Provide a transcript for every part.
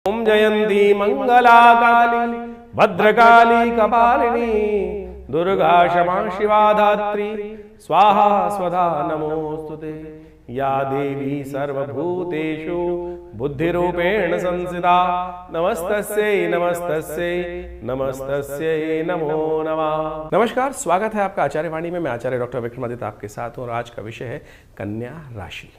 ओम जयंती मंगला काली भद्रकाली कपालिनी दुर्गा क्षमा शिवा धात्री स्वाहा स्वधा नमोस्तुते। या देवी सर्वभूतेषु बुद्धिरूपेण संस्थिता नमस्तस्यै नमस्तस्यै नमस्तस्यै नमो नमः। नमस्कार, स्वागत है आपका आचार्य वाणी में। मैं आचार्य डॉक्टर विक्रमादित्य आपके साथ हूं और आज का विषय है कन्या राशि।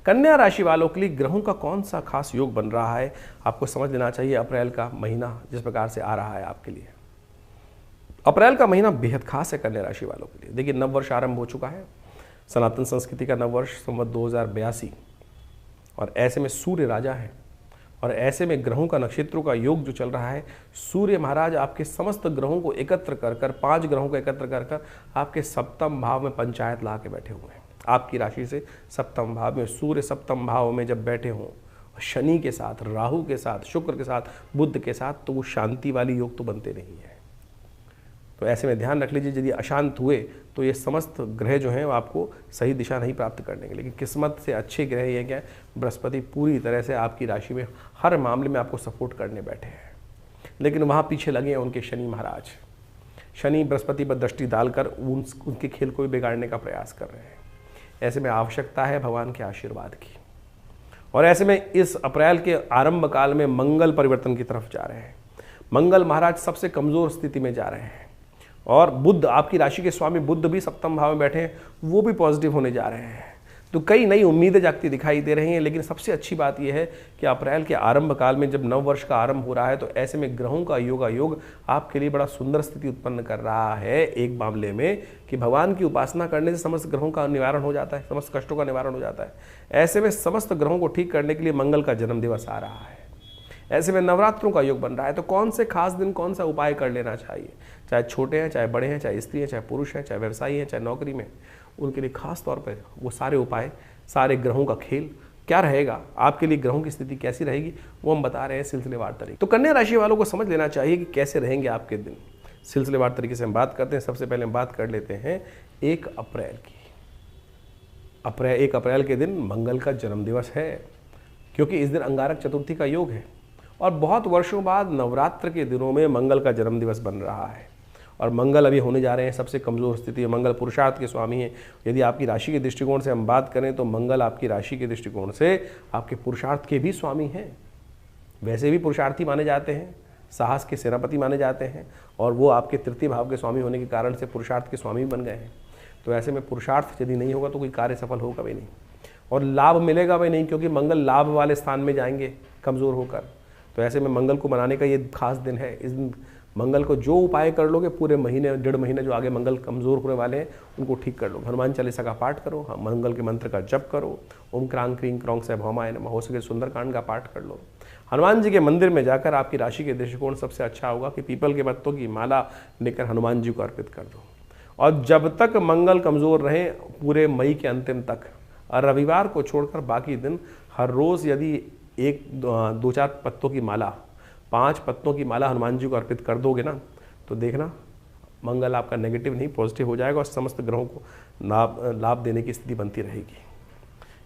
कन्या राशि वालों के लिए ग्रहों का कौन सा खास योग बन रहा है, आपको समझ लेना चाहिए। अप्रैल का महीना जिस प्रकार से आ रहा है आपके लिए, अप्रैल का महीना बेहद खास है कन्या राशि वालों के लिए। देखिए, नववर्ष आरंभ हो चुका है, सनातन संस्कृति का नववर्ष संवत 2082, और ऐसे में सूर्य राजा है और ऐसे में ग्रहों का नक्षत्रों का योग जो चल रहा है, सूर्य महाराज आपके समस्त ग्रहों को एकत्र कर कर 5 ग्रहों को एकत्र कर कर आपके सप्तम भाव में पंचायत ला के बैठे हुए हैं। आपकी राशि से सप्तम भाव में सूर्य सप्तम भाव में जब बैठे हों, शनि के साथ, राहु के साथ, शुक्र के साथ, बुध के साथ, तो वो शांति वाली योग तो बनते नहीं है। तो ऐसे में ध्यान रख लीजिए, यदि अशांत हुए तो ये समस्त ग्रह जो हैं वो आपको सही दिशा नहीं प्राप्त करने के। लेकिन किस्मत से अच्छे ग्रह ये क्या है, बृहस्पति पूरी तरह से आपकी राशि में हर मामले में आपको सपोर्ट करने बैठे हैं। लेकिन वहाँ पीछे लगे हैं उनके शनि महाराज। शनि बृहस्पति पर दृष्टि डालकर उनके खेल को भी बिगाड़ने का प्रयास कर रहे हैं। ऐसे में आवश्यकता है भगवान के आशीर्वाद की। और ऐसे में इस अप्रैल के आरंभ काल में मंगल परिवर्तन की तरफ जा रहे हैं। मंगल महाराज सबसे कमजोर स्थिति में जा रहे हैं और बुध, आपकी राशि के स्वामी बुध भी सप्तम भाव में बैठे हैं, वो भी पॉजिटिव होने जा रहे हैं। तो कई नई उम्मीदें जागती दिखाई दे रही हैं। लेकिन सबसे अच्छी बात यह है कि अप्रैल के आरंभ काल में जब नववर्ष का आरंभ हो रहा है, तो ऐसे में ग्रहों का योग आपके लिए बड़ा सुंदर स्थिति उत्पन्न कर रहा है एक मामले में, कि भगवान की उपासना करने से समस्त ग्रहों का निवारण हो जाता है, समस्त कष्टों का निवारण हो जाता है। ऐसे में समस्त ग्रहों को ठीक करने के लिए मंगल का जन्म दिवस आ रहा है। ऐसे में नवरात्रों का योग बन रहा है। तो कौन से खास दिन कौन सा उपाय कर लेना चाहिए, चाहे छोटे हैं, चाहे बड़े हैं, चाहे स्त्री हैं, चाहे पुरुष हैं, चाहे व्यवसायी हैं, चाहे नौकरी में, उनके लिए खास तौर पर वो सारे उपाय, सारे ग्रहों का खेल क्या रहेगा, आपके लिए ग्रहों की स्थिति कैसी रहेगी, वो हम बता रहे हैं सिलसिलेवार तरीके। तो कन्या राशि वालों को समझ लेना चाहिए कि कैसे रहेंगे आपके दिन। सिलसिलेवार तरीके से हम बात करते हैं। सबसे पहले हम बात कर लेते हैं 1 अप्रैल की। 1 अप्रैल के दिन मंगल का जन्मदिवस है, क्योंकि इस दिन अंगारक चतुर्थी का योग है और बहुत वर्षों बाद नवरात्र के दिनों में मंगल का जन्मदिवस बन रहा है। और मंगल अभी होने जा रहे हैं सबसे कमज़ोर स्थिति है। मंगल पुरुषार्थ के स्वामी हैं। यदि आपकी राशि के दृष्टिकोण से हम बात करें तो मंगल आपकी राशि के दृष्टिकोण से आपके पुरुषार्थ के भी स्वामी हैं। वैसे भी पुरुषार्थी माने जाते हैं, साहस के सेनापति माने जाते हैं, और वो आपके तृतीय भाव के स्वामी होने के कारण से पुरुषार्थ के स्वामी बन गए हैं। तो ऐसे में पुरुषार्थ यदि नहीं होगा तो कोई कार्य सफल होगा भी नहीं और लाभ मिलेगा भी नहीं, क्योंकि मंगल लाभ वाले स्थान में जाएंगे कमज़ोर होकर। तो ऐसे में मंगल को मनाने का ये खास दिन है। इस दिन मंगल को जो उपाय कर लोगे, पूरे महीने 1.5 महीने जो आगे मंगल कमज़ोर होने वाले हैं उनको ठीक कर लो। हनुमान चालीसा का पाठ करो, मंगल के मंत्र का जप करो, ओम क्रांग क्रीं क्रौंग से भौमाय नमः, हो सके सुंदरकांड का पाठ कर लो। हनुमान जी के मंदिर में जाकर आपकी राशि के दृष्टिकोण सबसे अच्छा होगा कि पीपल के पत्तों की माला लेकर हनुमान जी को अर्पित कर दो। और जब तक मंगल कमज़ोर रहे, पूरे मई के अंतिम तक, और रविवार को छोड़कर बाकी दिन हर रोज़ यदि 2-4 पत्तों की माला, 5 पत्तों की माला हनुमान जी को अर्पित कर दोगे ना, तो देखना मंगल आपका नेगेटिव नहीं पॉजिटिव हो जाएगा और समस्त ग्रहों को लाभ देने की स्थिति बनती रहेगी।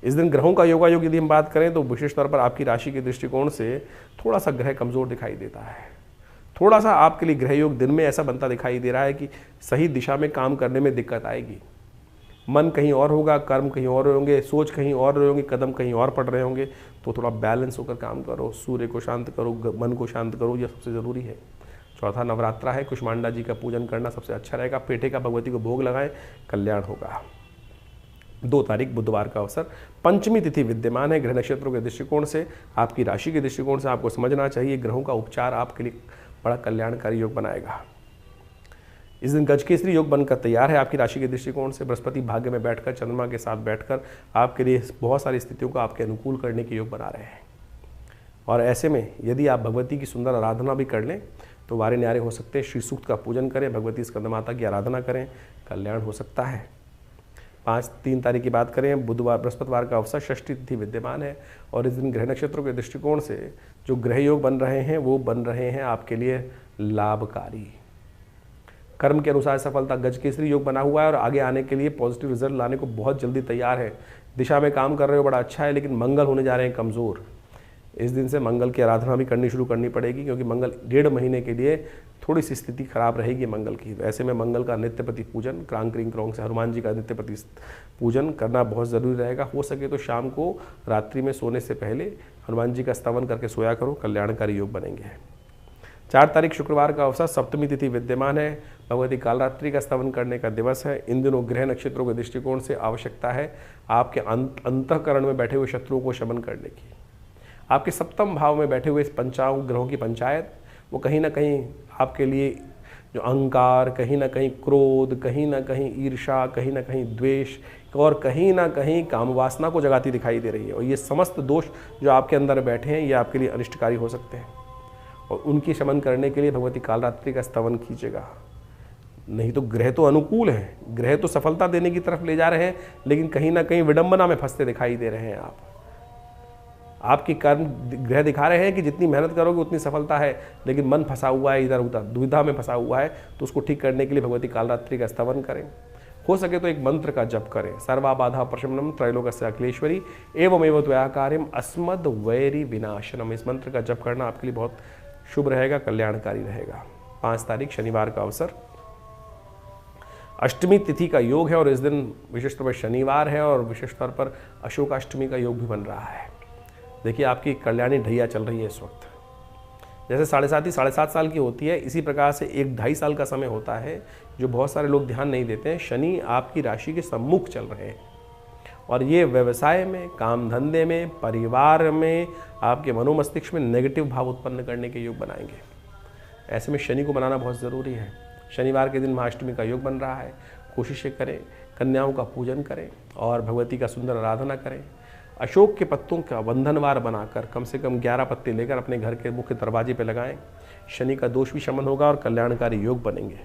इस दिन ग्रहों का योग यदि हम बात करें तो विशेष तौर पर आपकी राशि के दृष्टिकोण से थोड़ा सा ग्रह कमज़ोर दिखाई देता है। थोड़ा सा आपके लिए ग्रह योग दिन में ऐसा बनता दिखाई दे रहा है कि सही दिशा में काम करने में दिक्कत आएगी। मन कहीं और होगा, कर्म कहीं और होंगे, सोच कहीं और रहे होंगे, कदम कहीं और पड़ रहे होंगे। तो थोड़ा बैलेंस होकर काम करो, सूर्य को शांत करो, मन को शांत करो, यह सबसे ज़रूरी है। चौथा नवरात्रा है, कुष्मांडा जी का पूजन करना सबसे अच्छा रहेगा। पेठे का भगवती को भोग लगाएं, कल्याण होगा। 2 तारीख बुधवार का अवसर, पंचमी तिथि विद्यमान है। ग्रह नक्षत्रों के दृष्टिकोण से, आपकी राशि के दृष्टिकोण से आपको समझना चाहिए ग्रहों का उपचार आपके लिए बड़ा कल्याणकारी योग बनाएगा। इस दिन गजकेसरी योग बनकर तैयार है आपकी राशि के दृष्टिकोण से। बृहस्पति भाग्य में बैठकर, चंद्रमा के साथ बैठकर आपके लिए बहुत सारी स्थितियों को आपके अनुकूल करने के योग बना रहे हैं। और ऐसे में यदि आप भगवती की सुंदर आराधना भी कर लें तो वारे न्यारे हो सकते हैं। श्री सूक्त का पूजन करें, भगवती स्कंदमाता की आराधना करें, कल्याण हो सकता है। 3 तारीख की बात करें, बुधवार बृहस्पतिवार का अवसर, षष्ठी तिथि विद्यमान है। और इस दिन ग्रह नक्षत्रों के दृष्टिकोण से जो ग्रह योग बन रहे हैं वो बन रहे हैं आपके लिए लाभकारी। कर्म के अनुसार सफलता, गजकेसरी योग बना हुआ है और आगे आने के लिए पॉजिटिव रिजल्ट लाने को बहुत जल्दी तैयार है। दिशा में काम कर रहे हो, बड़ा अच्छा है। लेकिन मंगल होने जा रहे हैं कमज़ोर। इस दिन से मंगल की आराधना भी करनी शुरू करनी पड़ेगी, क्योंकि मंगल 1.5 महीने के लिए थोड़ी सी स्थिति खराब रहेगी मंगल की। ऐसे में मंगल का नित्यपति पूजन, क्रांग क्रिंग क्रौंग से हनुमान जी का नित्यपति पूजन करना बहुत ज़रूरी रहेगा। हो सके तो शाम को रात्रि में सोने से पहले हनुमान जी का स्तवन करके सोया करो, कल्याणकारी योग बनेंगे। 4 तारीख शुक्रवार का अवसर, सप्तमी तिथि विद्यमान है, भगवती कालरात्रि का स्तवन करने का दिवस है। इन दिनों ग्रह नक्षत्रों के दृष्टिकोण से आवश्यकता है आपके अंतःकरण में बैठे हुए शत्रुओं को शमन करने की। आपके सप्तम भाव में बैठे हुए पंचांग ग्रहों की पंचायत, वो कहीं ना कहीं आपके लिए जो अहंकार, कहीं ना कहीं क्रोध, कहीं ना कहीं ईर्ष्या, कहीं ना कहीं द्वेष और कहीं ना कहीं काम वासना को जगाती दिखाई दे रही है। और ये समस्त दोष जो आपके अंदर बैठे हैं, ये आपके लिए अनिष्टकारी हो सकते हैं, और उनकी शमन करने के लिए भगवती कालरात्रि का स्तवन कीजिएगा। नहीं तो ग्रह तो अनुकूल हैं, ग्रह तो सफलता देने की तरफ ले जा रहे हैं, लेकिन कहीं ना कहीं विडंबना में फंसते दिखाई दे रहे हैं। आपकी कर्म ग्रह दिखा रहे हैं कि जितनी मेहनत करोगे उतनी सफलता है, लेकिन मन फंसा हुआ है, इधर उधर दुविधा में फंसा हुआ है। तो उसको ठीक करने के लिए भगवती कालरात्रि का स्तवन करें। हो सके तो एक मंत्र का जप करें, सर्वा बाधा प्रशमनम त्रैलोक्य अखिलेश्वरी एवमेव त्वया कार्यम अस्मद वैरी विनाशनम। इस मंत्र का जप करना आपके लिए बहुत शुभ रहेगा, कल्याणकारी रहेगा। 5 तारीख शनिवार का अवसर, अष्टमी तिथि का योग है, और इस दिन विशेष तौर पर शनिवार है और विशेष तौर पर अशोकाष्टमी का योग भी बन रहा है। देखिए आपकी कल्याणी ढैया चल रही है इस वक्त। जैसे 7.5 साल की होती है, इसी प्रकार से 1-2.5 साल का समय होता है, जो बहुत सारे लोग ध्यान नहीं देते हैं। शनि आपकी राशि के सम्मुख चल रहे हैं, और ये व्यवसाय में, काम धंधे में, परिवार में, आपके मनोमस्तिष्क में नेगेटिव भाव उत्पन्न करने के योग बनाएंगे। ऐसे में शनि को बनाना बहुत ज़रूरी है। शनिवार के दिन महाअष्टमी का योग बन रहा है, कोशिशें करें, कन्याओं का पूजन करें और भगवती का सुंदर आराधना करें। अशोक के पत्तों का बंधनवार बनाकर कम से कम 11 पत्ते लेकर अपने घर के मुख्य दरवाजे पर लगाएं। शनि का दोष भी शमन होगा और कल्याणकारी योग बनेंगे।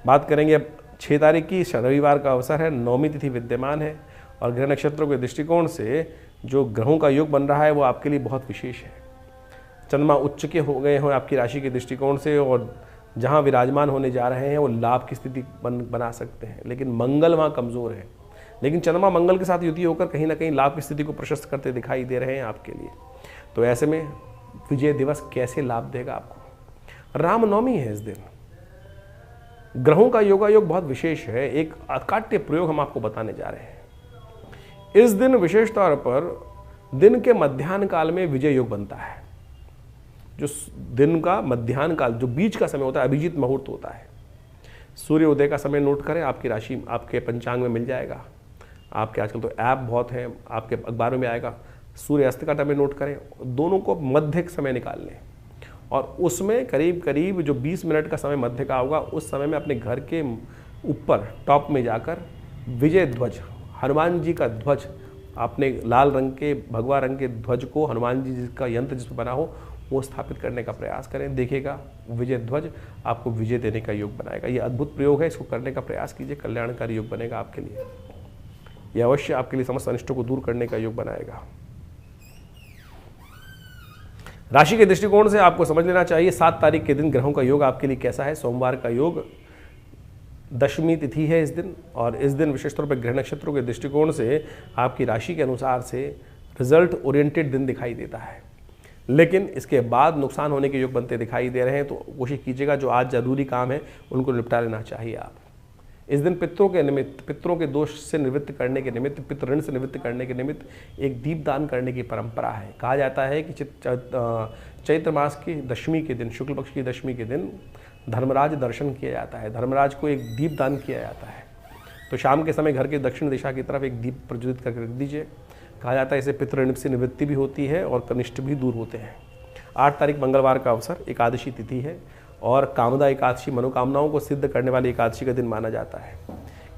बात करेंगे अब 6 तारीख की, रविवार का अवसर है, 9वीं तिथि विद्यमान है, और ग्रह नक्षत्रों के दृष्टिकोण से जो ग्रहों का योग बन रहा है वो आपके लिए बहुत विशेष है। चंद्रमा उच्च के हो गए हैं आपकी राशि के दृष्टिकोण से, और जहाँ विराजमान होने जा रहे हैं वो लाभ की स्थिति बना सकते हैं, लेकिन मंगल वहाँ कमज़ोर है। लेकिन चंद्रमा मंगल के साथ युति होकर कहीं ना कहीं लाभ की स्थिति को प्रशस्त करते दिखाई दे रहे हैं आपके लिए। तो ऐसे में विजय दिवस कैसे लाभ देगा आपको? रामनवमी है इस दिन, ग्रहों का योगायोग बहुत विशेष है। एक अकाट्य प्रयोग हम आपको बताने जा रहे हैं। इस दिन विशेष तौर पर दिन के मध्याह्न काल में विजय योग बनता है। जो दिन का मध्याह्न काल, जो बीच का समय होता है, अभिजीत मुहूर्त होता है। सूर्य उदय का समय नोट करें, आपकी राशि आपके पंचांग में मिल जाएगा। आपके आजकल तो ऐप बहुत हैं, आपके अखबारों में आएगा। सूर्य अस्त का समय नोट करें, दोनों को मध्य समय निकाल लें, और उसमें करीब करीब जो 20 मिनट का समय मध्य का होगा, उस समय में अपने घर के ऊपर टॉप में जाकर विजय ध्वज, हनुमान जी का ध्वज, आपने लाल रंग के भगवा रंग के ध्वज को, हनुमान जी का यंत्र जिस पर बना हो वो स्थापित करने का प्रयास करें। देखिएगा विजय ध्वज आपको विजय देने का योग बनाएगा। ये अद्भुत प्रयोग है, इसको करने का प्रयास कीजिए, कल्याणकारी योग बनेगा आपके लिए। यह अवश्य आपके लिए समस्त अनिष्टों को दूर करने का योग बनाएगा। राशि के दृष्टिकोण से आपको समझ लेना चाहिए 7 तारीख के दिन ग्रहों का योग आपके लिए कैसा है। सोमवार का योग, दशमी तिथि है इस दिन, और इस दिन विशेष तौर पर ग्रह नक्षत्रों के दृष्टिकोण से आपकी राशि के अनुसार से रिजल्ट ओरिएंटेड दिन दिखाई देता है, लेकिन इसके बाद नुकसान होने के योग बनते दिखाई दे रहे हैं। तो कोशिश कीजिएगा जो आज जरूरी काम है उनको निपटा लेना चाहिए आप। इस दिन पितरों के निमित्त, पितरों के दोष से निवृत्त करने के निमित्त, पितृ ऋण से निवृत्त करने के निमित्त एक दीप दान करने की परंपरा है। कहा जाता है कि चैत्र मास की दशमी के दिन, शुक्ल पक्ष की दशमी के दिन धर्मराज दर्शन किया जाता है। धर्मराज को एक दीप दान किया जाता है। तो शाम के समय घर के दक्षिण दिशा की तरफ एक दीप प्रज्वलित करके रख दीजिए। कहा जाता है इससे पितृ ऋण से निवृत्ति भी होती है और कनिष्ठ भी दूर होते हैं। 8 तारीख मंगलवार का अवसर, एकादशी तिथि है, और कामदा एकादशी, मनोकामनाओं को सिद्ध करने वाली एकादशी का दिन माना जाता है।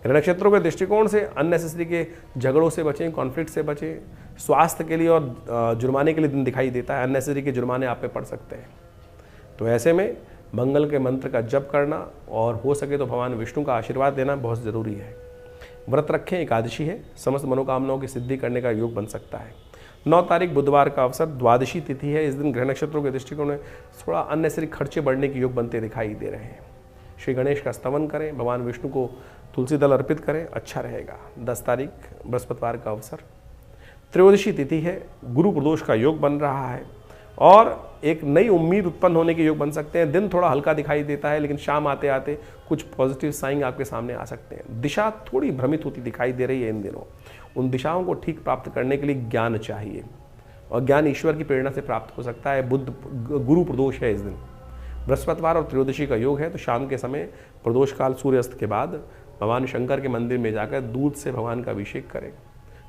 ग्रह नक्षत्रों के दृष्टिकोण से अननेसेसरी के झगड़ों से बचें, कॉन्फ्लिक्ट से बचें। स्वास्थ्य के लिए और जुर्माने के लिए दिन दिखाई देता है, अननेसेसरी के जुर्माने आप पे पड़ सकते हैं। तो ऐसे में मंगल के मंत्र का जप करना और हो सके तो भगवान विष्णु का आशीर्वाद देना बहुत ज़रूरी है। व्रत रखें, एकादशी है, समस्त मनोकामनाओं की सिद्धि करने का योग बन सकता है। 9 तारीख बुधवार का अवसर, द्वादशी तिथि है। इस दिन ग्रह नक्षत्रों के दृष्टिकोण में थोड़ा अननेसरी खर्चे बढ़ने के योग बनते दिखाई दे रहे हैं। श्री गणेश का स्तवन करें, भगवान विष्णु को तुलसी दल अर्पित करें, अच्छा रहेगा। 10 तारीख बृहस्पतिवार का अवसर, त्रयोदशी तिथि है, गुरु प्रदोष का योग बन रहा है और एक नई उम्मीद उत्पन्न होने के योग बन सकते हैं। दिन थोड़ा हल्का दिखाई देता है, लेकिन शाम आते आते कुछ पॉजिटिव साइन आपके सामने आ सकते हैं। दिशा थोड़ी भ्रमित होती दिखाई दे रही है इन दिनों। उन दिशाओं को ठीक प्राप्त करने के लिए ज्ञान चाहिए और ज्ञान ईश्वर की प्रेरणा से प्राप्त हो सकता है। बुध गुरु प्रदोष है इस दिन, बृहस्पतिवार और त्रयोदशी का योग है, तो शाम के समय प्रदोष काल सूर्यास्त के बाद भगवान शंकर के मंदिर में जाकर दूध से भगवान का अभिषेक करें,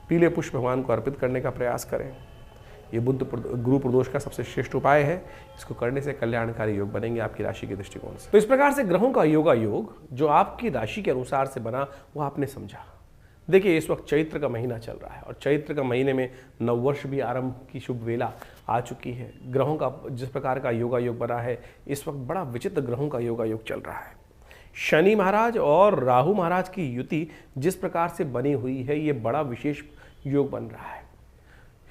पीले पुष्प भगवान को अर्पित करने का प्रयास करें। ये गुरु प्रदोष का सबसे श्रेष्ठ उपाय है। इसको करने से कल्याणकारी योग बनेंगे आपकी राशि के दृष्टिकोण से। तो इस प्रकार से ग्रहों का योग जो आपकी राशि के अनुसार से बना वो आपने समझा। देखिए, इस वक्त चैत्र का महीना चल रहा है और चैत्र का महीने में नववर्ष भी आरंभ की शुभ वेला आ चुकी है। ग्रहों का जिस प्रकार का योग बना है, इस वक्त बड़ा विचित्र ग्रहों का योग चल रहा है। शनि महाराज और राहु महाराज की युति जिस प्रकार से बनी हुई है, ये बड़ा विशेष योग बन रहा है।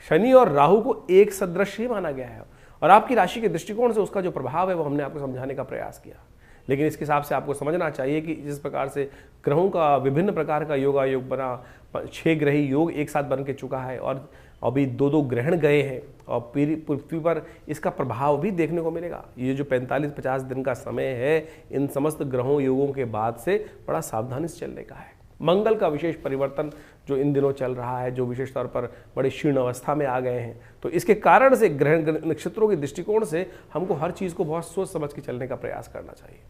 शनि और राहु को एक सदृश ही माना गया है और आपकी राशि के दृष्टिकोण से उसका जो प्रभाव है वो हमने आपको समझाने का प्रयास किया। लेकिन इसके हिसाब से आपको समझना चाहिए कि जिस प्रकार से ग्रहों का विभिन्न प्रकार का योग बना, 6 ग्रही योग एक साथ बन के चुका है और अभी 2 ग्रहण गए हैं और पृथ्वी पर इसका प्रभाव भी देखने को मिलेगा। ये जो 45-50 दिन का समय है, इन समस्त ग्रहों योगों के बाद से बड़ा सावधानी से चलने का है। मंगल का विशेष परिवर्तन जो इन दिनों चल रहा है, जो विशेष तौर पर बड़ी क्षीण अवस्था में आ गए हैं, तो इसके कारण से ग्रह नक्षत्रों के दृष्टिकोण से हमको हर चीज़ को बहुत सोच समझ के चलने का प्रयास करना चाहिए।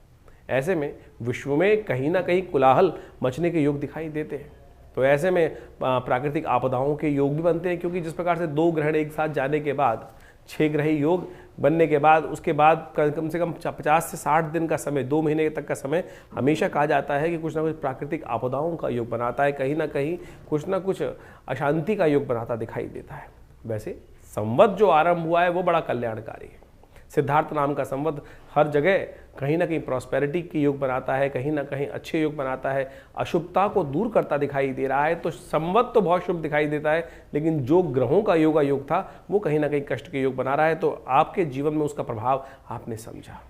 ऐसे में विश्व में कहीं ना कहीं कोलाहल मचने के योग दिखाई देते हैं, तो ऐसे में प्राकृतिक आपदाओं के योग भी बनते हैं, क्योंकि जिस प्रकार से 2 ग्रहण एक साथ जाने के बाद 6 ग्रही योग बनने के बाद उसके बाद कम से कम 50 से 60 दिन का समय, 2 महीने तक का समय हमेशा कहा जाता है कि कुछ ना कुछ प्राकृतिक आपदाओं का योग बनाता है, कहीं ना कहीं कुछ ना कुछ अशांति का योग बनाता दिखाई देता है। वैसे संवत जो आरंभ हुआ है वो बड़ा कल्याणकारी है। सिद्धार्थ नाम का संवत हर जगह कहीं ना कहीं प्रॉस्पेरिटी की योग बनाता है, कहीं ना कहीं अच्छे योग बनाता है, अशुभता को दूर करता दिखाई दे रहा है। तो संवत तो बहुत शुभ दिखाई देता है, लेकिन जो ग्रहों का योग था वो कहीं ना कहीं कष्ट के योग बना रहा है। तो आपके जीवन में उसका प्रभाव आपने समझा।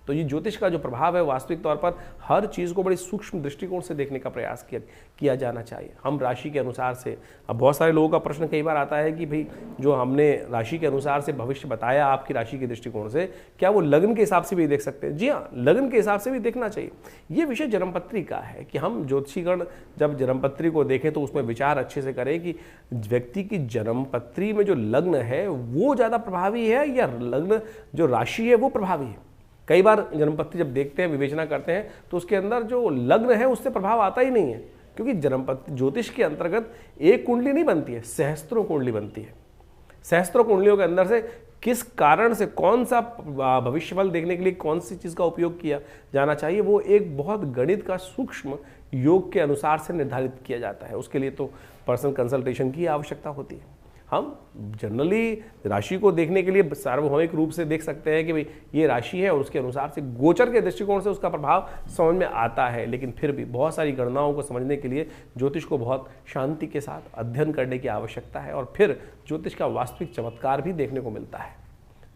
तो ये ज्योतिष का जो प्रभाव है वास्तविक तौर पर हर चीज़ को बड़ी सूक्ष्म दृष्टिकोण से देखने का प्रयास किया जाना चाहिए। हम राशि के अनुसार से, अब बहुत सारे लोगों का प्रश्न कई बार आता है कि भाई जो हमने राशि के अनुसार से भविष्य बताया आपकी राशि के दृष्टिकोण से, क्या वो लग्न के हिसाब से भी देख सकते हैं? जी हाँ, लग्न के हिसाब से भी देखना चाहिए। ये विषय जन्मपत्री का है कि हम ज्योतिषीगण जब जन्मपत्री को देखें तो उसमें विचार अच्छे से करें कि व्यक्ति की जन्मपत्री में जो लग्न है वो ज़्यादा प्रभावी है या लग्न जो राशि है वो प्रभावी है। कई बार जन्मपत्री जब देखते हैं, विवेचना करते हैं, तो उसके अंदर जो लग्न है उससे प्रभाव आता ही नहीं है, क्योंकि जन्मपत्री ज्योतिष के अंतर्गत एक कुंडली नहीं बनती है, सहस्त्रों कुंडली बनती है। सहस्त्रों कुंडलियों के अंदर से किस कारण से कौन सा भविष्यफल देखने के लिए कौन सी चीज़ का उपयोग किया जाना चाहिए, वो एक बहुत गणित का सूक्ष्म योग के अनुसार से निर्धारित किया जाता है। उसके लिए तो पर्सनल कंसल्टेशन की आवश्यकता होती है। हम जनरली राशि को देखने के लिए सार्वभौमिक रूप से देख सकते हैं कि भाई ये राशि है और उसके अनुसार से गोचर के दृष्टिकोण से उसका प्रभाव समझ में आता है, लेकिन फिर भी बहुत सारी गणनाओं को समझने के लिए ज्योतिष को बहुत शांति के साथ अध्ययन करने की आवश्यकता है और फिर ज्योतिष का वास्तविक चमत्कार भी देखने को मिलता है।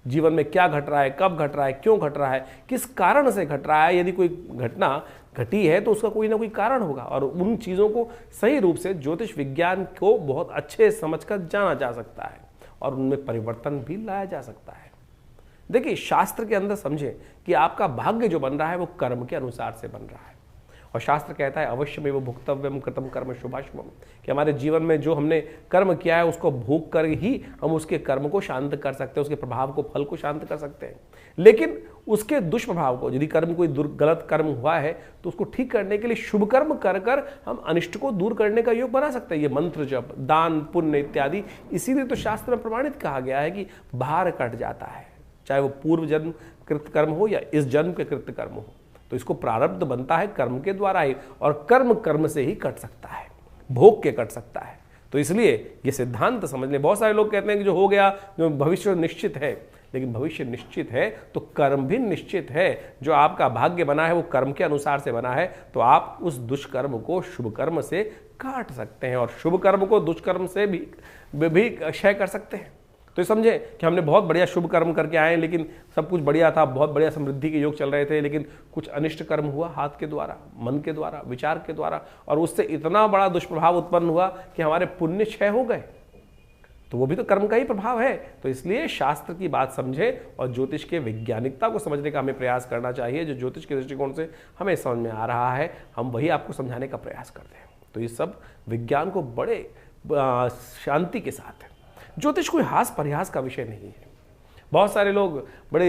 जीवन में क्या घट रहा है, कब घट रहा है, क्यों घट रहा है, किस कारण से घट रहा है। यदि कोई घटना घटी है तो उसका कोई ना कोई कारण होगा और उन चीज़ों को सही रूप से ज्योतिष विज्ञान को बहुत अच्छे समझकर जाना जा सकता है और उनमें परिवर्तन भी लाया जा सकता है। देखिए, शास्त्र के अंदर समझें कि आपका भाग्य जो बन रहा है वो कर्म के अनुसार से बन रहा है और शास्त्र कहता है अवश्यमेव भुक्तव्यम कृतम कर्म शुभाशुभम, कि हमारे जीवन में जो हमने कर्म किया है उसको भोग कर ही हम उसके कर्म को शांत कर सकते हैं, उसके प्रभाव को, फल को शांत कर सकते हैं। लेकिन उसके दुष्प्रभाव को, यदि कर्म कोई गलत कर्म हुआ है तो उसको ठीक करने के लिए शुभ कर्म कर कर हम अनिष्ट को दूर करने का योग बना सकते हैं। ये मंत्र जप, दान, पुण्य इत्यादि, इसीलिए तो शास्त्र में प्रमाणित कहा गया है कि भार कट जाता है, चाहे वो पूर्व जन्म कृत कर्म हो या इस जन्म के कृत कर्म हो। तो इसको प्रारब्ध बनता है कर्म के द्वारा ही और कर्म से ही कट सकता है, भोग के कट सकता है। तो इसलिए ये सिद्धांत समझ लें। बहुत सारे लोग कहते हैं कि जो हो गया, जो भविष्य निश्चित है, लेकिन भविष्य निश्चित है तो कर्म भी निश्चित है। जो आपका भाग्य बना है वो कर्म के अनुसार से बना है, तो आप उस दुष्कर्म को शुभ कर्म से काट सकते हैं और शुभ कर्म को दुष्कर्म से भी क्षय कर सकते हैं। तो समझे कि हमने बहुत बढ़िया शुभ कर्म करके आए, लेकिन सब कुछ बढ़िया था, बहुत बढ़िया समृद्धि के योग चल रहे थे, लेकिन कुछ अनिष्ट कर्म हुआ हाथ के द्वारा, मन के द्वारा, विचार के द्वारा, और उससे इतना बड़ा दुष्प्रभाव उत्पन्न हुआ कि हमारे पुण्य क्षय हो गए। तो वो भी तो कर्म का ही प्रभाव है। तो इसलिए शास्त्र की बात समझे और ज्योतिष के वैज्ञानिकता को समझने का हमें प्रयास करना चाहिए। जो ज्योतिष के दृष्टिकोण से हमें समझ में आ रहा है, हम वही आपको समझाने का प्रयास करते हैं। तो ये सब विज्ञान को बड़े शांति के साथ है। ज्योतिष कोई हास परिहास का विषय नहीं है। बहुत सारे लोग बड़े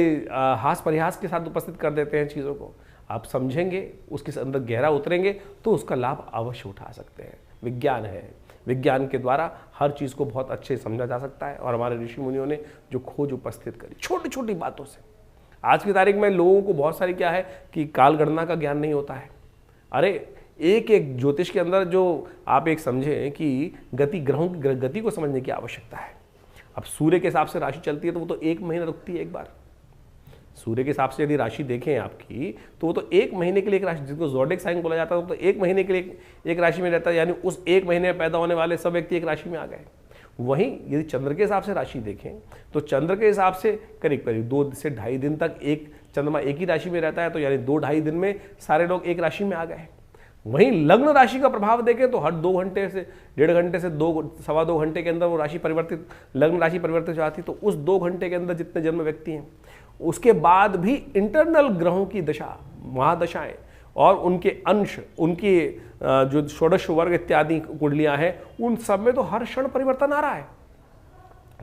हास परिहास के साथ उपस्थित कर देते हैं चीज़ों को। आप समझेंगे, उसके अंदर गहरा उतरेंगे तो उसका लाभ अवश्य उठा सकते हैं। विज्ञान है, विज्ञान के द्वारा हर चीज़ को बहुत अच्छे से समझा जा सकता है। और हमारे ऋषि मुनियों ने जो खोज उपस्थित करी छोटी छोटी बातों से, आज की तारीख में लोगों को बहुत सारी क्या है कि काल गणना का ज्ञान नहीं होता है। अरे एक एक ज्योतिष के अंदर जो आप एक समझें कि गति, ग्रहों की गति को समझने की आवश्यकता है। अब सूर्य के हिसाब से राशि चलती है तो वो तो 1 महीना रुकती है एक बार। सूर्य के हिसाब से यदि राशि देखें आपकी तो वो तो 1 महीने के लिए एक राशि, जिसको ज़ोडिएक साइन बोला जाता है, वो तो 1 महीने के लिए एक राशि में रहता है। यानी उस 1 महीने में पैदा होने वाले सब व्यक्ति एक राशि में आ गए। वहीं यदि चंद्र के हिसाब से राशि देखें तो चंद्र के हिसाब से करीब करीब 2 से ढाई दिन तक एक चंद्रमा एक ही राशि में रहता है। तो यानी 2-2.5 दिन में सारे लोग एक राशि में आ गए। वहीं लग्न राशि का प्रभाव देखें तो हर 2 घंटे से 1.5 घंटे से 2-2.25 घंटे के अंदर वो राशि परिवर्तित, लग्न राशि परिवर्तित हो जाती। तो उस 2 घंटे के अंदर जितने जन्म व्यक्ति हैं, उसके बाद भी इंटरनल ग्रहों की दशा, महादशाएं और उनके अंश, उनकी जो षोडश वर्ग इत्यादि कुंडलियां हैं, उन सब में तो हर क्षण परिवर्तन आ रहा है।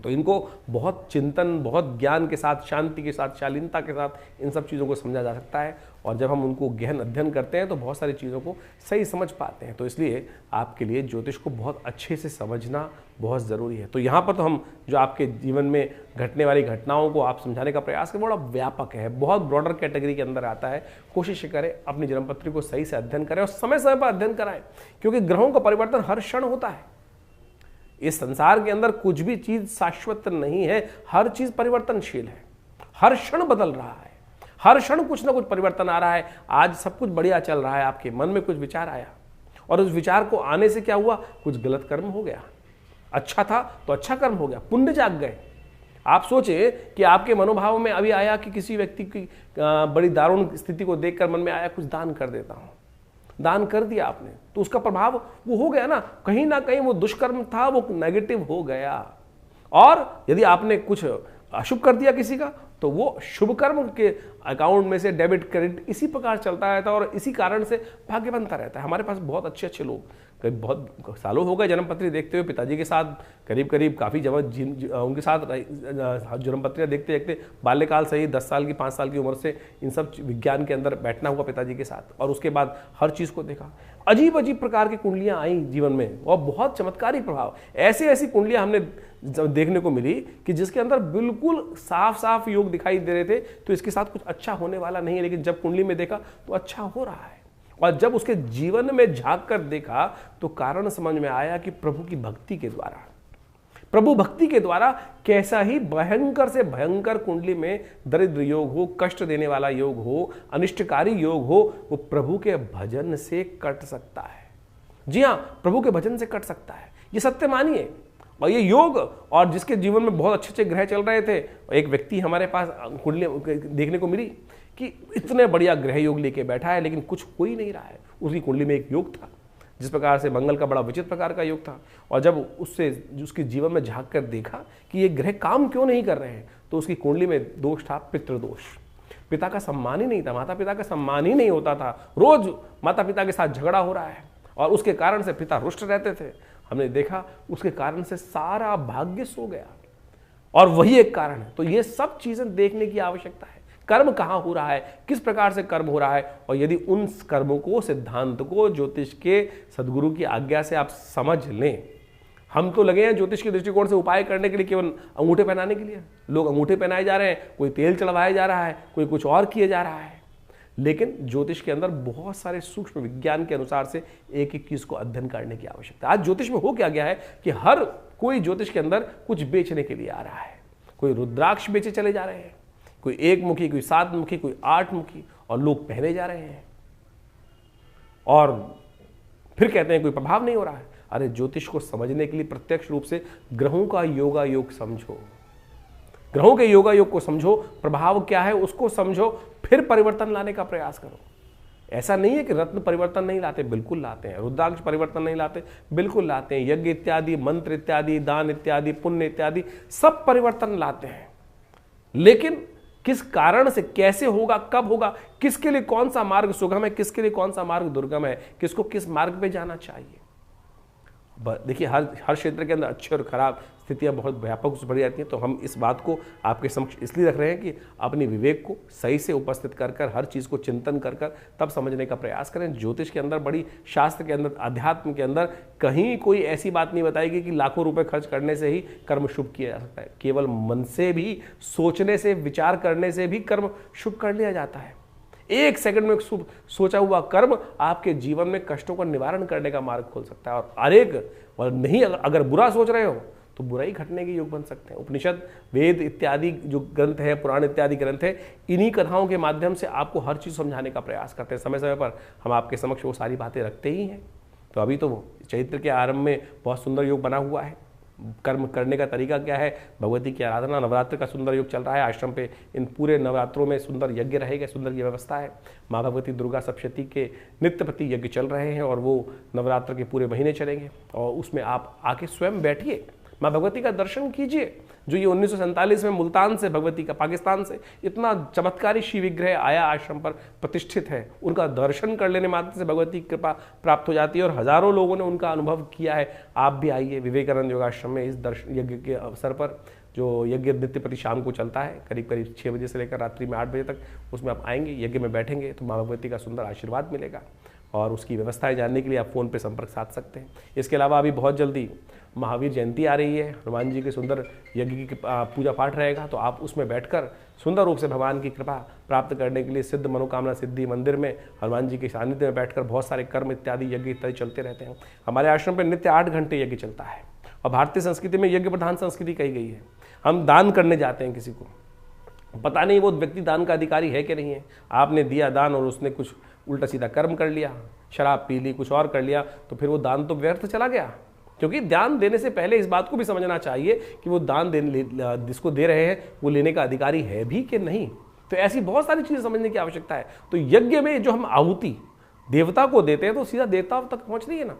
तो इनको बहुत चिंतन, बहुत ज्ञान के साथ, शांति के साथ, शालीनता के साथ इन सब चीज़ों को समझा जा सकता है। और जब हम उनको गहन अध्ययन करते हैं तो बहुत सारी चीज़ों को सही समझ पाते हैं। तो इसलिए आपके लिए ज्योतिष को बहुत अच्छे से समझना बहुत ज़रूरी है। तो यहाँ पर तो हम जो आपके जीवन में घटने वाली घटनाओं को आप समझाने का प्रयास करें, बड़ा व्यापक है, बहुत ब्रॉडर कैटेगरी के अंदर आता है। कोशिश करें अपनी जन्मपत्री को सही से अध्ययन करें और समय समय पर अध्ययन कराएं, क्योंकि ग्रहों का परिवर्तन हर क्षण होता है। इस संसार के अंदर कुछ भी चीज शाश्वत नहीं है, हर चीज परिवर्तनशील है, हर क्षण बदल रहा है, हर क्षण कुछ ना कुछ परिवर्तन आ रहा है। आज सब कुछ बढ़िया चल रहा है, आपके मन में कुछ विचार आया और उस विचार को आने से क्या हुआ, कुछ गलत कर्म हो गया। अच्छा था तो अच्छा कर्म हो गया, पुण्य जाग गए। आप सोचे कि आपके मनोभाव में अभी आया कि किसी व्यक्ति की बड़ी दारुण स्थिति को देखकर मन में आया कुछ दान कर देता हूं, दान कर दिया आपने, तो उसका प्रभाव वो हो गया ना कहीं वो दुष्कर्म था, वो नेगेटिव हो गया। और यदि आपने कुछ अशुभ कर दिया किसी का, तो वो शुभ कर्म के अकाउंट में से डेबिट क्रेडिट इसी प्रकार चलता रहता है और इसी कारण से भाग्य बनता रहता है। हमारे पास बहुत अच्छे अच्छे लोग, करीब बहुत सालों हो गए जन्मपत्री देखते हुए, पिताजी के साथ करीब करीब काफ़ी उनके साथ जन्मपत्रियाँ देखते देखते बाल्यकाल से ही 10 साल की 5 साल की उम्र से इन सब विज्ञान के अंदर बैठना हुआ पिताजी के साथ, और उसके बाद हर चीज़ को देखा। अजीब अजीब प्रकार की कुंडलियाँ आई जीवन में और बहुत चमत्कारी प्रभाव। ऐसी कुंडलियाँ हमने देखने को मिली कि जिसके अंदर बिल्कुल साफ साफ योग दिखाई दे रहे थे, तो इसके साथ कुछ अच्छा होने वाला नहीं है, लेकिन जब कुंडली में देखा तो अच्छा हो रहा है। और जब उसके जीवन में झांक कर देखा तो कारण समझ में आया कि प्रभु की भक्ति के द्वारा, प्रभु भक्ति के द्वारा कैसा ही भयंकर से भयंकर कुंडली में दरिद्र योग हो, कष्ट देने वाला योग हो, अनिष्टकारी योग हो, वो प्रभु के भजन से कट सकता है। जी हाँ, प्रभु के भजन से कट सकता है, ये सत्य मानिए। और ये योग, और जिसके जीवन में बहुत अच्छे अच्छे ग्रह चल रहे थे, एक व्यक्ति हमारे पास कुंडली देखने को मिली कि इतने बढ़िया ग्रह योग लेके बैठा है, लेकिन कुछ हो ही नहीं रहा है। उसकी कुंडली में एक योग था, जिस प्रकार से मंगल का बड़ा विचित्र प्रकार का योग था, और जब उससे उसके जीवन में झांक कर देखा कि ये ग्रह काम क्यों नहीं कर रहे हैं, तो उसकी कुंडली में दोष था, पितृदोष। पिता का सम्मान ही नहीं था, माता पिता का सम्मान ही नहीं होता था, रोज माता पिता के साथ झगड़ा हो रहा है और उसके कारण से पिता रुष्ट रहते थे। हमने देखा उसके कारण से सारा भाग्य सो गया, और वही एक कारण है। तो ये सब चीजें देखने की आवश्यकता है, कर्म कहाँ हो रहा है, किस प्रकार से कर्म हो रहा है, और यदि उन कर्मों को, सिद्धांत को ज्योतिष के सदगुरु की आज्ञा से आप समझ लें। हम तो लगे हैं ज्योतिष के दृष्टिकोण से उपाय करने के लिए, केवल अंगूठे पहनाने के लिए। लोग अंगूठे पहनाए जा रहे हैं, कोई तेल चढ़वाया जा रहा है, कोई कुछ और किए जा रहा है, लेकिन ज्योतिष के अंदर बहुत सारे सूक्ष्म विज्ञान के अनुसार से एक एक चीज को अध्ययन करने की आवश्यकता है। आज ज्योतिष में हो क्या गया है कि हर कोई ज्योतिष के अंदर कुछ बेचने के लिए आ रहा है। कोई रुद्राक्ष बेचे चले जा रहे हैं, कोई 1 मुखी, कोई 7 मुखी, कोई 8 मुखी, और लोग पहने जा रहे हैं और फिर कहते हैं कोई प्रभाव नहीं हो रहा है। अरे ज्योतिष को समझने के लिए प्रत्यक्ष रूप से ग्रहों का योगा योग समझो, ग्रहों के योगा योग को समझो, प्रभाव क्या है उसको समझो, फिर परिवर्तन लाने का प्रयास करो। ऐसा नहीं है कि रत्न परिवर्तन नहीं लाते, बिल्कुल लाते हैं। रुद्राक्ष परिवर्तन नहीं लाते, बिल्कुल लाते हैं। यज्ञ इत्यादि, मंत्र इत्यादि, दान इत्यादि, पुण्य इत्यादि सब परिवर्तन लाते हैं। लेकिन किस कारण से, कैसे होगा, कब होगा, किसके लिए कौन सा मार्ग सुगम है, किसके लिए कौन सा मार्ग दुर्गम है, किसको किस मार्ग पे जाना चाहिए। देखिए हर क्षेत्र के अंदर अच्छे और खराब स्थितियां बहुत व्यापक रूप से बढ़ी जाती हैं। तो हम इस बात को आपके समक्ष इसलिए रख रहे हैं कि अपनी विवेक को सही से उपस्थित कर कर, हर चीज़ को चिंतन कर कर तब समझने का प्रयास करें। ज्योतिष के अंदर, बड़ी शास्त्र के अंदर, अध्यात्म के अंदर कहीं कोई ऐसी बात नहीं बताएगी कि लाखों रुपए खर्च करने से ही कर्म शुभ किया जा सकता है। केवल मन से भी, सोचने से, विचार करने से भी कर्म शुभ कर लिया जाता है। एक सेकंड में शुभ सोचा हुआ कर्म आपके जीवन में कष्टों का निवारण करने का मार्ग खोल सकता है। और नहीं, अगर बुरा सोच रहे हो तो बुरा ही घटने के योग बन सकते हैं। उपनिषद, वेद इत्यादि जो ग्रंथ है, पुराण इत्यादि ग्रंथ है, इन्हीं कथाओं के माध्यम से आपको हर चीज़ समझाने का प्रयास करते हैं। समय समय पर हम आपके समक्ष वो सारी बातें रखते ही हैं। तो अभी तो चैत्र के आरंभ में बहुत सुंदर योग बना हुआ है। कर्म करने का तरीका क्या है, भगवती की आराधना, नवरात्र का सुंदर योग चल रहा है आश्रम पे। इन पूरे नवरात्रों में सुंदर यज्ञ रहेगा, सुंदर ये व्यवस्था है। माँ भगवती दुर्गा सप्तशती के नित्य प्रति यज्ञ चल रहे हैं और वो नवरात्र के पूरे महीने चलेंगे। और उसमें आप आके स्वयं बैठिए, माँ भगवती का दर्शन कीजिए। जो ये 1947 में मुल्तान से भगवती का, पाकिस्तान से इतना चमत्कारी शिव विग्रह आया, आश्रम पर प्रतिष्ठित है, उनका दर्शन कर लेने मात्र से भगवती की कृपा प्राप्त हो जाती है। और हजारों लोगों ने उनका अनुभव किया है। आप भी आइए विवेकानंद योगाश्रम में इस दर्शन यज्ञ के अवसर पर, जो यज्ञ नित्य प्रति शाम को चलता है, करीब करीब 6 बजे से लेकर रात्रि में 8 बजे तक। उसमें आप आएंगे, यज्ञ में बैठेंगे तो माँ भगवती का सुंदर आशीर्वाद मिलेगा। और उसकी व्यवस्थाएं जानने के लिए आप फ़ोन पे संपर्क साध सकते हैं। इसके अलावा अभी बहुत जल्दी महावीर जयंती आ रही है, हनुमान जी के सुंदर यज्ञ की पूजा पाठ रहेगा। तो आप उसमें बैठकर सुंदर रूप से भगवान की कृपा प्राप्त करने के लिए सिद्ध मनोकामना सिद्धि मंदिर में हनुमान जी के सानिध्य में बैठकर बहुत सारे कर्म इत्यादि, यज्ञ इत्यादि चलते रहते हैं। हमारे आश्रम पर नित्य 8 घंटे यज्ञ चलता है। और भारतीय संस्कृति में यज्ञ प्रधान संस्कृति कही गई है। हम दान करने जाते हैं किसी को, पता नहीं वो व्यक्ति दान का अधिकारी है कि नहीं है। आपने दिया दान और उसने कुछ उल्टा सीधा कर्म कर लिया, शराब पी ली, कुछ और कर लिया, तो फिर वो दान तो व्यर्थ चला गया। क्योंकि दान देने से पहले इस बात को भी समझना चाहिए कि वो दान जिसको दे रहे हैं वो लेने का अधिकारी है भी कि नहीं। तो ऐसी बहुत सारी चीज़ें समझने की आवश्यकता है। तो यज्ञ में जो हम आहुति देवता को देते हैं तो सीधा देवताओं तक पहुँच रही है ना,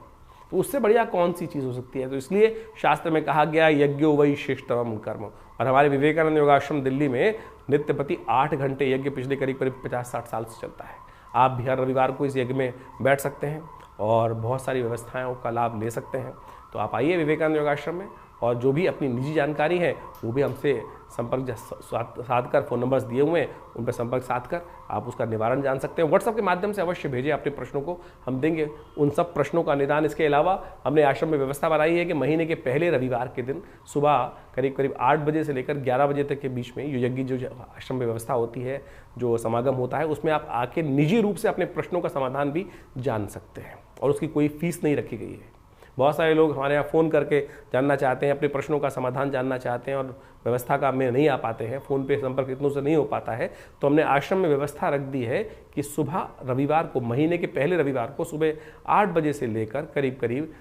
तो उससे बढ़िया कौन सी चीज़ हो सकती है। तो इसलिए शास्त्र में कहा गया यज्ञो वै श्रेष्ठतमं कर्म। और हमारे विवेकानंद योगाश्रम दिल्ली में नित्य प्रति 8 घंटे यज्ञ पिछले करीब करीब 50-60 साल से चलता है। आप भी हर रविवार को इस यज्ञ में बैठ सकते हैं और बहुत सारी व्यवस्थाओं का लाभ ले सकते हैं। तो आप आइए विवेकानंद योगाश्रम में, और जो भी अपनी निजी जानकारी है वो भी हमसे संपर्क साध कर, फ़ोन नंबर्स दिए हुए हैं उन पर संपर्क साध कर आप उसका निवारण जान सकते हैं। व्हाट्सएप के माध्यम से अवश्य भेजें अपने प्रश्नों को, हम देंगे उन सब प्रश्नों का निदान। इसके अलावा हमने आश्रम में व्यवस्था बनाई है कि महीने के पहले रविवार के दिन सुबह करीब करीब 8 बजे से लेकर 11 बजे तक के बीच में यज्ञ जो आश्रम में व्यवस्था होती है, जो समागम होता है, उसमें आप आके निजी रूप से अपने प्रश्नों का समाधान भी जान सकते हैं और उसकी कोई फीस नहीं रखी गई है। बहुत सारे लोग हमारे यहाँ फ़ोन करके जानना चाहते हैं, अपने प्रश्नों का समाधान जानना चाहते हैं और व्यवस्था का में नहीं आ पाते हैं, फ़ोन पे संपर्क इतनों से नहीं हो पाता है। तो हमने आश्रम में व्यवस्था रख दी है कि सुबह रविवार को, महीने के पहले रविवार को सुबह 8 बजे से लेकर करीब करीब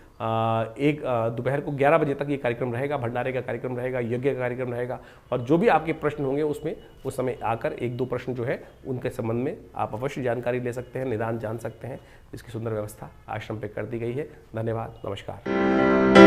दोपहर को 11 बजे तक ये कार्यक्रम रहेगा। भंडारे का कार्यक्रम रहेगा, यज्ञ का कार्यक्रम रहेगा। और जो भी आपके प्रश्न होंगे उसमें उस समय आकर 1-2 प्रश्न जो है उनके संबंध में आप अवश्य जानकारी ले सकते हैं, निदान जान सकते हैं। इसकी सुंदर व्यवस्था आश्रम पे कर दी गई है। धन्यवाद, नमस्कार।